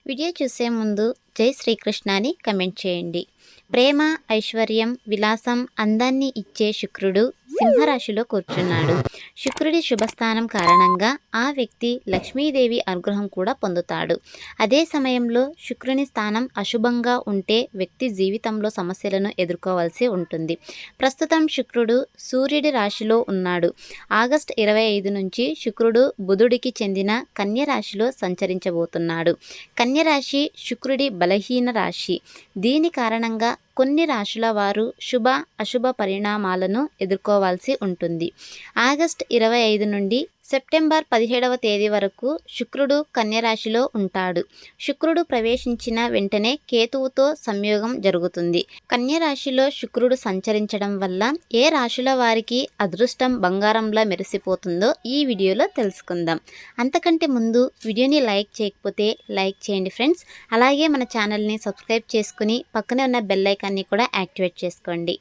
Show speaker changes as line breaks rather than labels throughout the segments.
Video చూసే ముందు జై శ్రీకృష్ణ అని కమెంట్ చేయండి. ప్రేమ, ఐశ్వర్యం, విలాసం, అందాన్ని ఇచ్చే శుక్రుడు సింహరాశిలో కూర్చున్నాడు. శుక్రుడి శుభస్థానం కారణంగా ఆ వ్యక్తి లక్ష్మీదేవి అనుగ్రహం కూడా పొందుతాడు. అదే సమయంలో శుక్రుని స్థానం అశుభంగా ఉంటే వ్యక్తి జీవితంలో సమస్యలను ఎదుర్కోవాల్సి ఉంటుంది. ప్రస్తుతం శుక్రుడు సూర్యుడి రాశిలో ఉన్నాడు. ఆగస్టు 25 నుంచి శుక్రుడు బుధుడికి చెందిన కన్య రాశిలో సంచరించబోతున్నాడు. కన్య రాశి శుక్రుడి బలహీన రాశి. దీని కారణంగా కొన్ని రాశుల వారు శుభ అశుభ పరిణామాలను ఎదుర్కోవాల్సి ఉంటుంది. ఆగస్టు 25 నుండి సెప్టెంబర్ 17వ తేదీ వరకు శుక్రుడు కన్యరాశిలో ఉంటాడు. శుక్రుడు ప్రవేశించిన వెంటనే కేతువుతో సంయోగం జరుగుతుంది. కన్యరాశిలో శుక్రుడు సంచరించడం వల్ల ఏ రాశుల వారికి అదృష్టం బంగారంలా మెరిసిపోతుందో ఈ వీడియోలో తెలుసుకుందాం. అంతకంటే ముందు వీడియోని లైక్ చేయకపోతే లైక్ చేయండి ఫ్రెండ్స్. అలాగే మన ఛానల్ని సబ్స్క్రైబ్ చేసుకుని పక్కనే ఉన్న బెల్ ఐకాన్ని కూడా యాక్టివేట్ చేసుకోండి.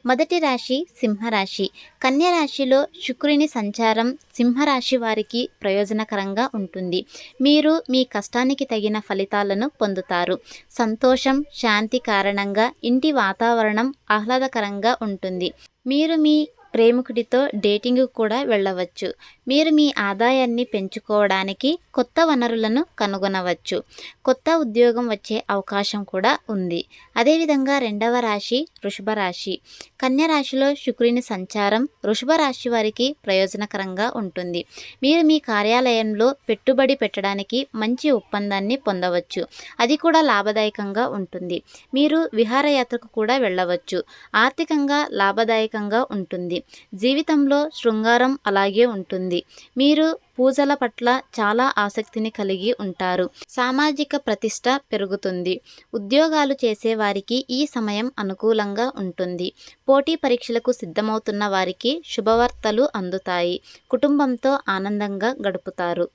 మొదటి రాశి సింహరాశి. కన్యరాశిలో శుక్రుని సంచారం సింహరాశి వారికి ప్రయోజనకరంగా ఉంటుంది. మీరు మీ కష్టానికి తగిన ఫలితాలను పొందుతారు. సంతోషం, శాంతి కారణంగా ఇంటి వాతావరణం ఆహ్లాదకరంగా ఉంటుంది. మీరు మీ ప్రేమికుడితో డేటింగ్ కూడా వెళ్ళవచ్చు. మీరు మీ ఆదాయాన్ని పెంచుకోవడానికి కొత్త వనరులను కనుగొనవచ్చు. కొత్త ఉద్యోగం వచ్చే అవకాశం కూడా ఉంది. అదేవిధంగా రెండవ రాశి వృషభ రాశి. కన్య రాశిలో శుక్రుని సంచారం వృషభ రాశి వారికి ప్రయోజనకరంగా ఉంటుంది. మీరు మీ కార్యాలయంలో పెట్టుబడి పెట్టడానికి మంచి ఒప్పందాన్ని పొందవచ్చు. అది కూడా లాభదాయకంగా ఉంటుంది. మీరు విహారయాత్రకు కూడా వెళ్ళవచ్చు. ఆర్థికంగా లాభదాయకంగా ఉంటుంది. జీవితంలో శృంగారం అలాగే ఉంటుంది. మీరు పూజల పట్ల చాలా ఆసక్తిని కలిగి ఉంటారు. సామాజిక ప్రతిష్ట పెరుగుతుంది. ఉద్యోగాలు చేసే వారికి ఈ సమయం అనుకూలంగా ఉంటుంది. పోటీ పరీక్షలకు సిద్ధమవుతున్న వారికి శుభవార్తలు అందుతాయి. కుటుంబంతో ఆనందంగా గడుపుతారు.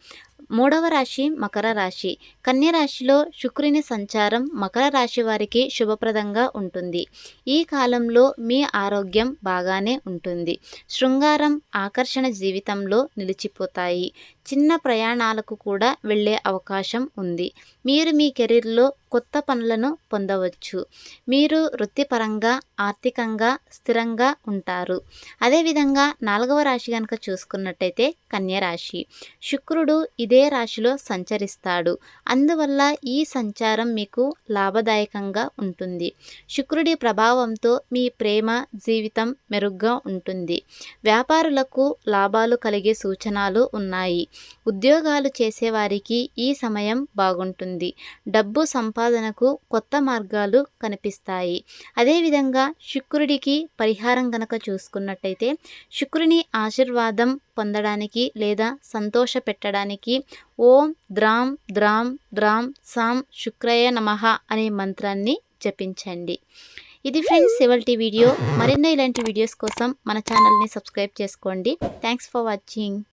మూడవ రాశి మకర రాశి. కన్య రాశిలో శుక్రుని సంచారం మకర రాశి వారికి శుభప్రదంగా ఉంటుంది. ఈ కాలంలో మీ ఆరోగ్యం బాగానే ఉంటుంది. శృంగారం, ఆకర్షణ జీవితంలో నిలిచిపోతాయి. చిన్న ప్రయాణాలకు కూడా వెళ్ళే అవకాశం ఉంది. మీరు మీ కెరీర్లో కొత్త పనులను పొందవచ్చు. మీరు వృత్తిపరంగా ఆర్థికంగా స్థిరంగా ఉంటారు. అదేవిధంగా నాలుగవ రాశి కనుక చూసుకున్నట్టయితే కన్య రాశి. శుక్రుడు ఇదే రాశిలో సంచరిస్తాడు. అందువల్ల ఈ సంచారం మీకు లాభదాయకంగా ఉంటుంది. శుక్రుడి ప్రభావంతో మీ ప్రేమ జీవితం మెరుగ్గా ఉంటుంది. వ్యాపారులకు లాభాలు కలిగే సూచనలు ఉన్నాయి. ఉద్యోగాలు చేసేవారికి ఈ సమయం బాగుంటుంది. డబ్బు సంపాదనకు కొత్త మార్గాలు కనిపిస్తాయి. అదేవిధంగా శుక్రుడికి పరిహారం కనుక చూసుకున్నట్టయితే శుక్రుని ఆశీర్వాదం పొందడానికి లేదా సంతోష పెట్టడానికి ఓం ద్రాం ద్రాం ద్రాం సాం శుక్రయ నమః అనే మంత్రాన్ని జపించండి. ఇది ఫ్రెండ్స్ ఇవాల్టి వీడియో. మరెన్నో ఇలాంటి వీడియోస్ కోసం మన ఛానల్ని సబ్స్క్రైబ్ చేసుకోండి. Thanks for watching.